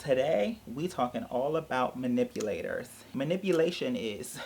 Today, we talking all about manipulators. Manipulation is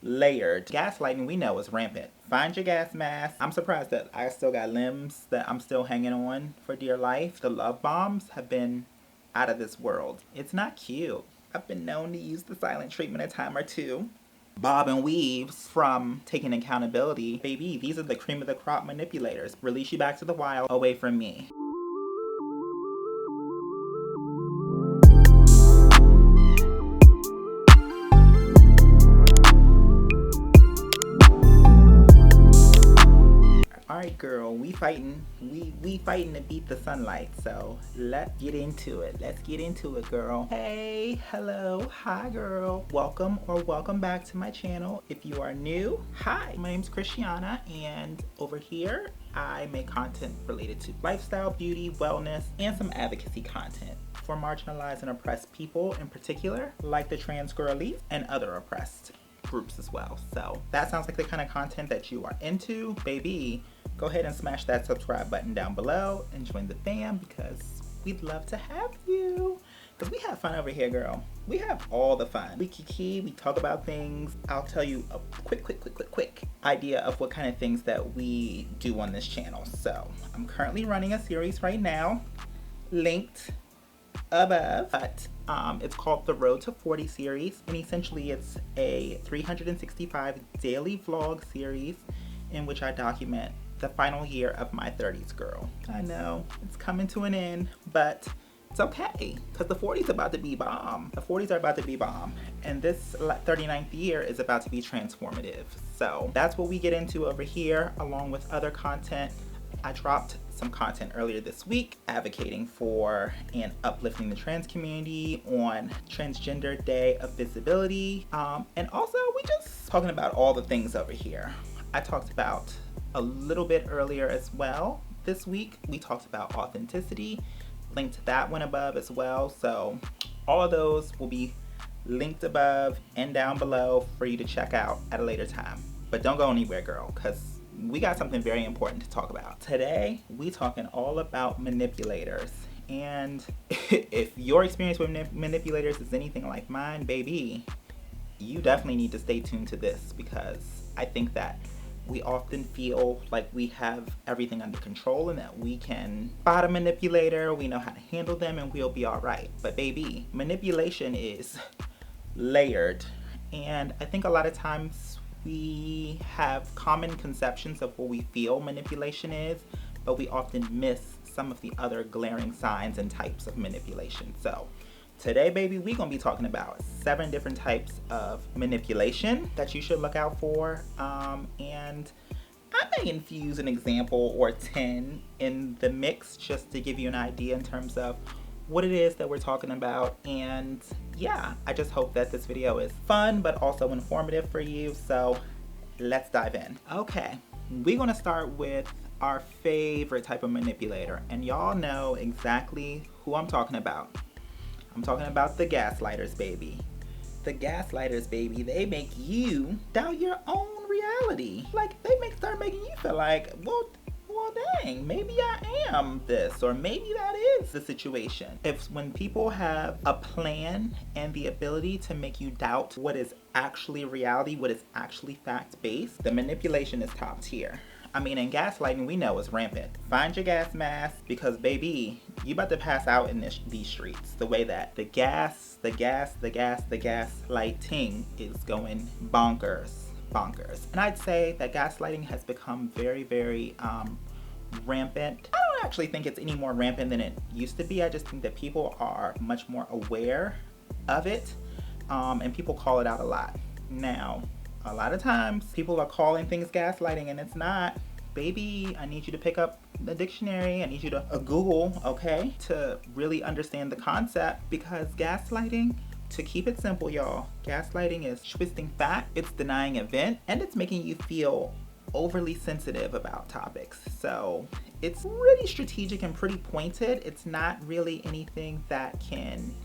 layered. Gaslighting, we know, is rampant. Find your gas mask. I'm surprised that I still got limbs that I'm still hanging on for dear life. The love bombs have been out of this world. It's not cute. I've been known to use the silent treatment a time or two. Bob and weaves from taking accountability. Baby, these are the cream of the crop manipulators. Release you back to the wild, away from me. Alright girl, we fighting to beat the sunlight, so let's get into it. Let's get into it, girl. Hey, hello, hi girl. Welcome back to my channel. If you are new, hi, my name's Christiana, and over here I make content related to lifestyle, beauty, wellness, and some advocacy content for marginalized and oppressed people in particular, like the trans girlies and other oppressed groups as well. So that sounds like the kind of content that you are into, baby. Go ahead and smash that subscribe button down below and join the fam, because we'd love to have you. Because we have fun over here, girl. We have all the fun. We kiki, we talk about things. I'll tell you a quick idea of what kind of things that we do on this channel. So I'm currently running a series right now, linked above, but it's called the Road to 40 series, and essentially it's a 365 daily vlog series in which I document the final year of my 30s, girl. I know it's coming to an end, but it's okay, because the 40s about to be bomb. The 40s are about to be bomb, and this 39th year is about to be transformative. So that's what we get into over here, along with other content. I dropped some content earlier this week advocating for and uplifting the trans community on Transgender Day of Visibility. And also we just talking about all the things over here. I talked about a little bit earlier as well this week. We talked about authenticity, linked to that one above as well. So all of those will be linked above and down below for you to check out at a later time. But don't go anywhere, girl, because we got something very important to talk about. Today, we talking all about manipulators. And if your experience with manipulators is anything like mine, baby, you definitely need to stay tuned to this, because I think that we often feel like we have everything under control and that we can spot a manipulator, we know how to handle them, and we'll be all right. But baby, manipulation is layered. And I think a lot of times we have common conceptions of what we feel manipulation is, but we often miss some of the other glaring signs and types of manipulation. So today, baby, we're gonna be talking about 7 different types of manipulation that you should look out for. And I may infuse an example or 10 in the mix just to give you an idea in terms of what it is that we're talking about. And yeah, I just hope that this video is fun but also informative for you. So let's dive in. Okay, we're gonna start with our favorite type of manipulator, and y'all know exactly who I'm talking about. I'm talking about the gaslighters, baby. The gaslighters, baby, they make you doubt your own reality. Like, they start making you feel like, well dang, maybe I am this, or maybe that is the situation. When people have a plan and the ability to make you doubt what is actually reality, what is actually fact-based, the manipulation is top tier. I mean, in gaslighting, we know it's rampant. Find your gas mask, because baby, you about to pass out in these streets. The way that the gaslighting is going bonkers. And I'd say that gaslighting has become very, very rampant. I don't actually think it's any more rampant than it used to be. I just think that people are much more aware of it, and people call it out a lot. Now, a lot of times people are calling things gaslighting and it's not. Baby, I need you to pick up the dictionary. I need you to Google, okay, to really understand the concept, because gaslighting, to keep it simple, y'all, gaslighting is twisting fact, it's denying event, and it's making you feel overly sensitive about topics. So it's really strategic and pretty pointed. It's not really anything that can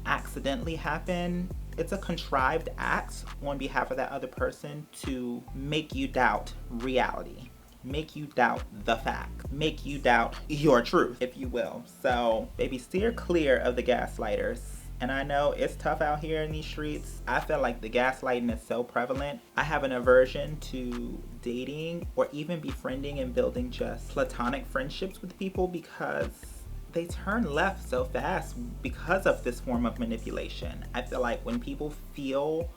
accidentally happen. It's a contrived act on behalf of that other person to make you doubt reality. make you doubt the facts, make you doubt your truth, if you will. So, baby, steer clear of the gaslighters. And I know it's tough out here in these streets. I feel like the gaslighting is so prevalent. I have an aversion to dating or even befriending and building just platonic friendships with people because they turn left so fast because of this form of manipulation. I feel like when people feel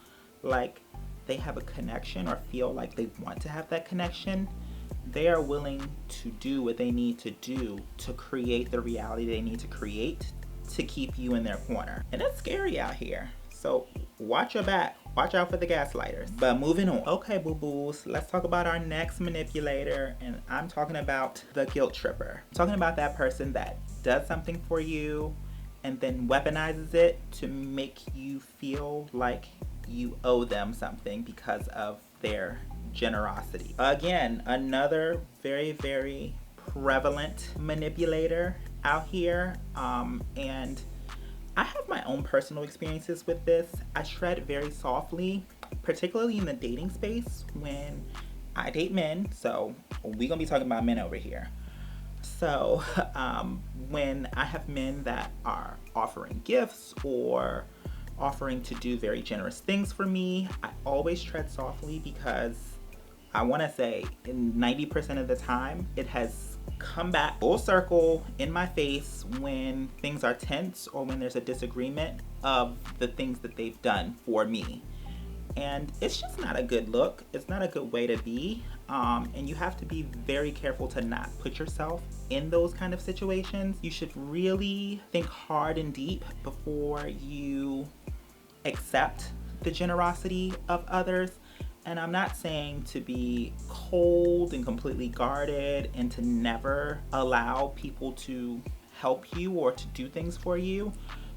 like they have a connection or feel like they want to have that connection, they are willing to do what they need to do to create the reality they need to create to keep you in their corner. And it's scary out here. So watch your back. Watch out for the gaslighters. But moving on. Okay, boo-boos, let's talk about our next manipulator. And I'm talking about the guilt tripper. I'm talking about that person that does something for you and then weaponizes it to make you feel like you owe them something because of their generosity. Again, another very, very prevalent manipulator out here. And I have my own personal experiences with this. I tread very softly, particularly in the dating space when I date men. So we're gonna be talking about men over here. So when I have men that are offering gifts or offering to do very generous things for me, I always tread softly because I want to say in 90% of the time it has come back full circle in my face when things are tense or when there's a disagreement of the things that they've done for me. And it's just not a good look. It's not a good way to be. And you have to be very careful to not put yourself in those kind of situations. You should really think hard and deep before you accept the generosity of others. And I'm not saying to be cold and completely guarded and to never allow people to help you or to do things for you,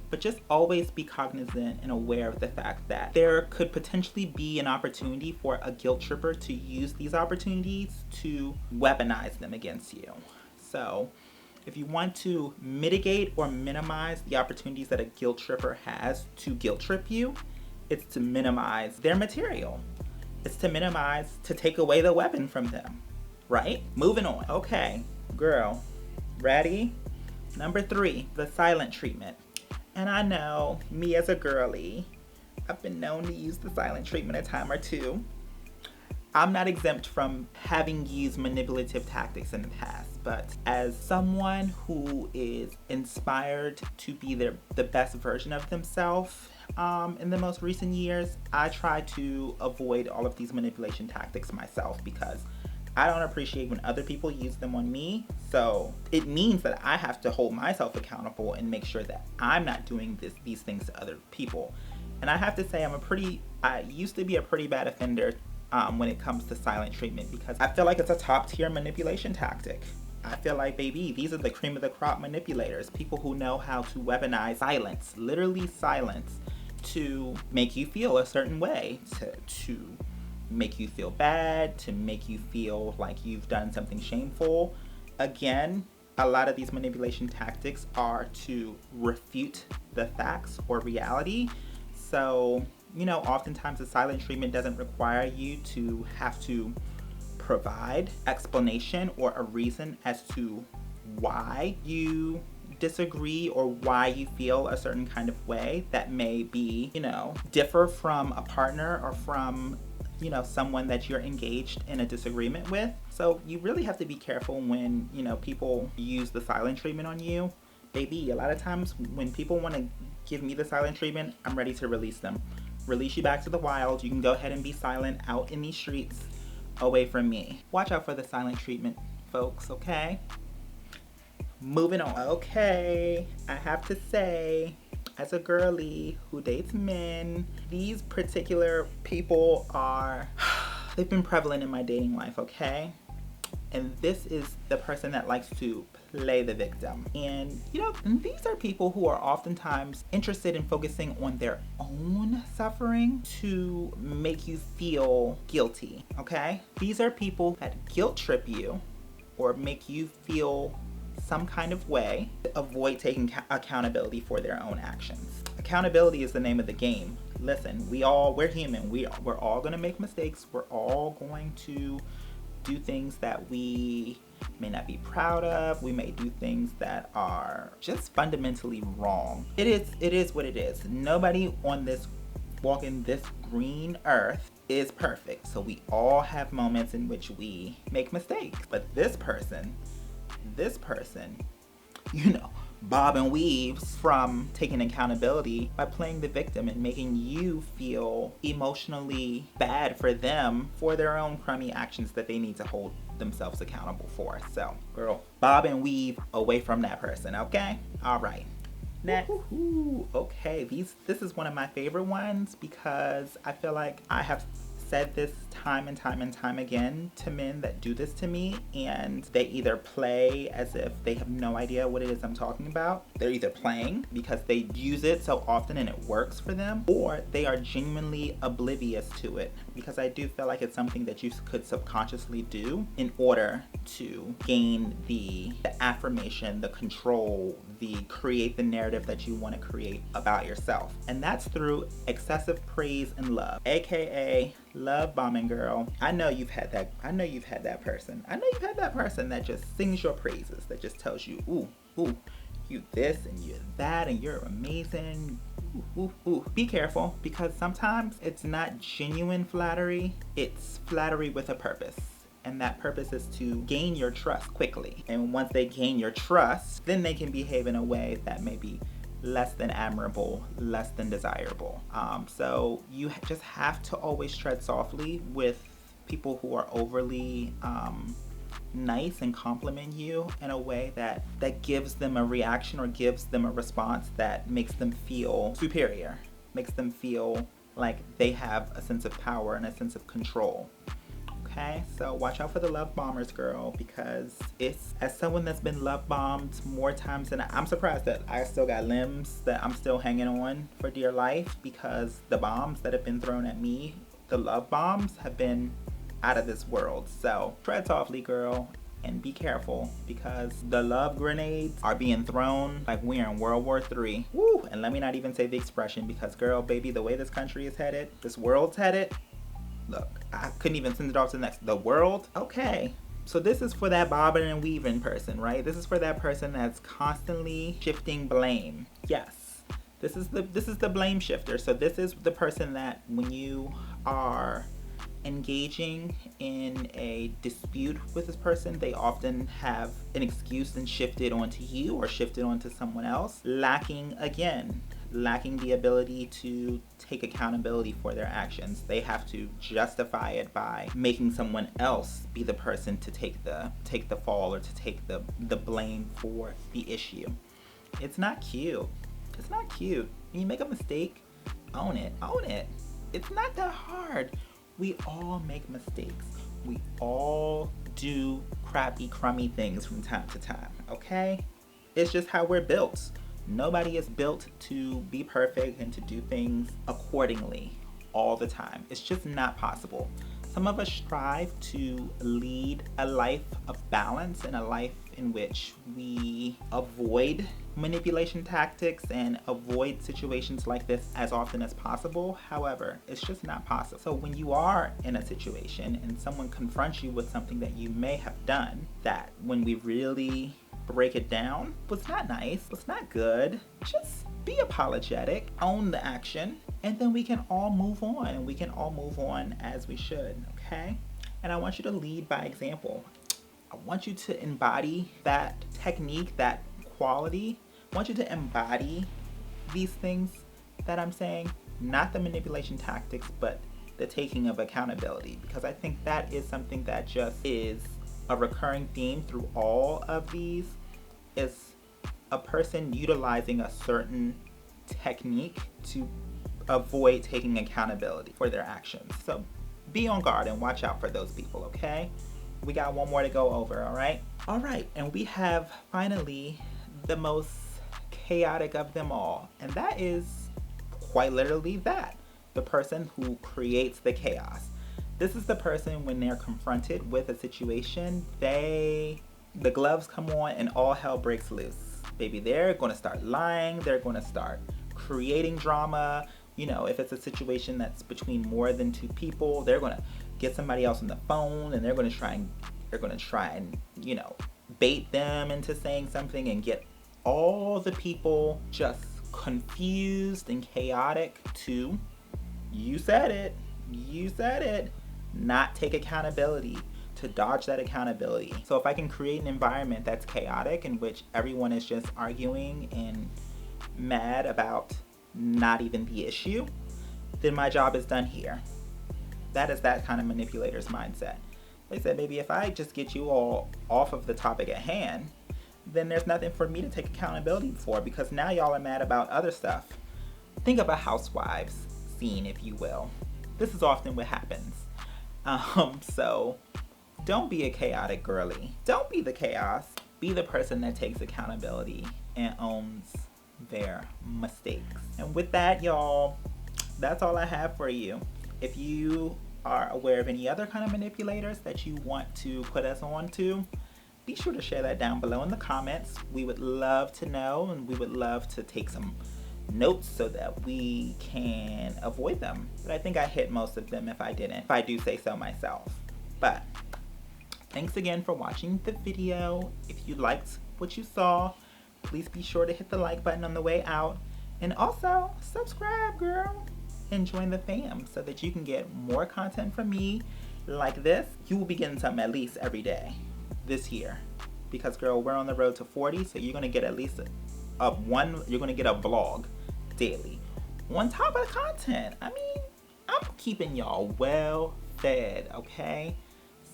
but just always be cognizant and aware of the fact that there could potentially be an opportunity for a guilt tripper to use these opportunities to weaponize them against you. So if you want to mitigate or minimize the opportunities that a guilt tripper has to guilt trip you, it's to minimize their material. It's to minimize, to take away the weapon from them, right? Moving on. Okay, girl, ready? Number 3, the silent treatment. And I know, me as a girly, I've been known to use the silent treatment a time or two. I'm not exempt from having used manipulative tactics in the past, but as someone who is inspired to be the best version of themselves in the most recent years, I try to avoid all of these manipulation tactics myself because I don't appreciate when other people use them on me. So it means that I have to hold myself accountable and make sure that I'm not doing these things to other people. And I have to say I used to be a pretty bad offender when it comes to silent treatment because I feel like it's a top tier manipulation tactic. I feel like, baby, these are the cream of the crop manipulators, people who know how to weaponize silence, literally silence, to make you feel a certain way, to make you feel bad, to make you feel like you've done something shameful. Again, a lot of these manipulation tactics are to refute the facts or reality. So, oftentimes the silent treatment doesn't require you to have to provide explanation or a reason as to why you disagree or why you feel a certain kind of way that may be, differ from a partner or from, someone that you're engaged in a disagreement with. So you really have to be careful when, people use the silent treatment on you. Baby, a lot of times when people want to give me the silent treatment, I'm ready to release them. Release you back to the wild. You can go ahead and be silent out in these streets away from me. Watch out for the silent treatment, folks, okay? Moving on. Okay, I have to say, as a girly who dates men, these particular people they've been prevalent in my dating life, okay? And this is the person that likes to play the victim. And, these are people who are oftentimes interested in focusing on their own suffering to make you feel guilty, okay? These are people that guilt trip you or make you feel some kind of way to avoid taking accountability for their own actions. Accountability is the name of the game. Listen, we're human. We're all gonna make mistakes. We're all going to do things that we may not be proud of. We may do things that are just fundamentally wrong. It is what it is. Nobody on this walking this green earth is perfect. So we all have moments in which we make mistakes. But this person, you know, bob and weaves from taking accountability by playing the victim and making you feel emotionally bad for them for their own crummy actions that they need to hold themselves accountable for. So, girl, bob and weave away from that person, okay? All right. Next. Okay, this is one of my favorite ones because I feel like I have said this time and time again to men that do this to me, and they either play as if they have no idea what it is I'm talking about. They're either playing because they use it so often and it works for them, or they are genuinely oblivious to it, because I do feel like it's something that you could subconsciously do in order to gain the affirmation, the control, create the narrative that you want to create about yourself. And that's through excessive praise and love, aka love bombing, girl. I know you've had that person. I know you've had that person that just sings your praises, that just tells you, ooh, you this and you that and you're amazing. Ooh. Be careful, because sometimes it's not genuine flattery, it's flattery with a purpose. And that purpose is to gain your trust quickly. And once they gain your trust, then they can behave in a way that may be less than admirable, less than desirable. So you just have to always tread softly with people who are overly nice and compliment you in a way that gives them a reaction or gives them a response that makes them feel superior, makes them feel like they have a sense of power and a sense of control. Okay, so watch out for the love bombers, girl, because it's, as someone that's been love bombed more times than I'm surprised that I still got limbs that I'm still hanging on for dear life, because the bombs that have been thrown at me, the love bombs, have been out of this world. So tread softly, girl, and be careful, because the love grenades are being thrown like we're in World War III. Woo! And let me not even say the expression, because girl, baby, the way this country is headed, this world's headed, look, I couldn't even send it off to the next. The world? Okay. So this is for that bobbing and weaving person, right? This is for that person that's constantly shifting blame. Yes. This is the blame shifter. So this is the person that when you are engaging in a dispute with this person, they often have an excuse and shift it onto you or shift it onto someone else, lacking the ability to take accountability for their actions. They have to justify it by making someone else be the person to take the fall or to take the blame for the issue. It's not cute. It's not cute. When you make a mistake, own it. Own it. It's not that hard. We all make mistakes. We all do crappy, crummy things from time to time, okay? It's just how we're built. Nobody is built to be perfect and to do things accordingly all the time. It's just not possible. Some of us strive to lead a life of balance and a life in which we avoid manipulation tactics and avoid situations like this as often as possible. However, it's just not possible. So when you are in a situation and someone confronts you with something that you may have done, that when we really break it down, was not nice, was not good, just be apologetic, own the action, and then we can all move on. We can all move on as we should, okay? And I want you to lead by example. I want you to embody that technique, that quality. I want you to embody these things that I'm saying, not the manipulation tactics, but the taking of accountability, because I think that is something that just is a recurring theme through all of these, is a person utilizing a certain technique to avoid taking accountability for their actions. So be on guard and watch out for those people, okay? We got one more to go over, all right? All right, and we have finally the most chaotic of them all, and that is quite literally that, the person who creates the chaos. This is the person when they're confronted with a situation, the gloves come on and all hell breaks loose. Baby, they're gonna start lying, they're gonna start creating drama. You know, if it's a situation that's between more than two people, they're gonna get somebody else on the phone, and they're going to try and bait them into saying something and get all the people just confused and chaotic to, you said it, not take accountability, to dodge that accountability. So if I can create an environment that's chaotic, in which everyone is just arguing and mad about not even the issue, then my job is done here. That is that kind of manipulator's mindset. They said, maybe if I just get you all off of the topic at hand, then there's nothing for me to take accountability for, because now y'all are mad about other stuff. Think of a housewives scene, if you will. This is often what happens. So don't be a chaotic girly. Don't be the chaos. Be the person that takes accountability and owns their mistakes. And with that, y'all, that's all I have for you. If you are aware of any other kind of manipulators that you want to put us on to, be sure to share that down below in the comments. We would love to know, and we would love to take some notes so that we can avoid them. But I think I hit most of them if I didn't, if I do say so myself. But thanks again for watching the video. If you liked what you saw, please be sure to hit the like button on the way out, and also subscribe, girl, and join the fam so that you can get more content from me like this. You will be getting something at least every day this year, because girl, we're on the road to 40, so you're gonna get at least you're gonna get a vlog daily on top of the content. I mean, I'm keeping y'all well fed, okay?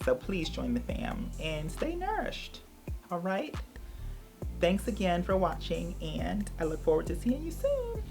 So please join the fam and stay nourished. All right, thanks again for watching, and I look forward to seeing you soon.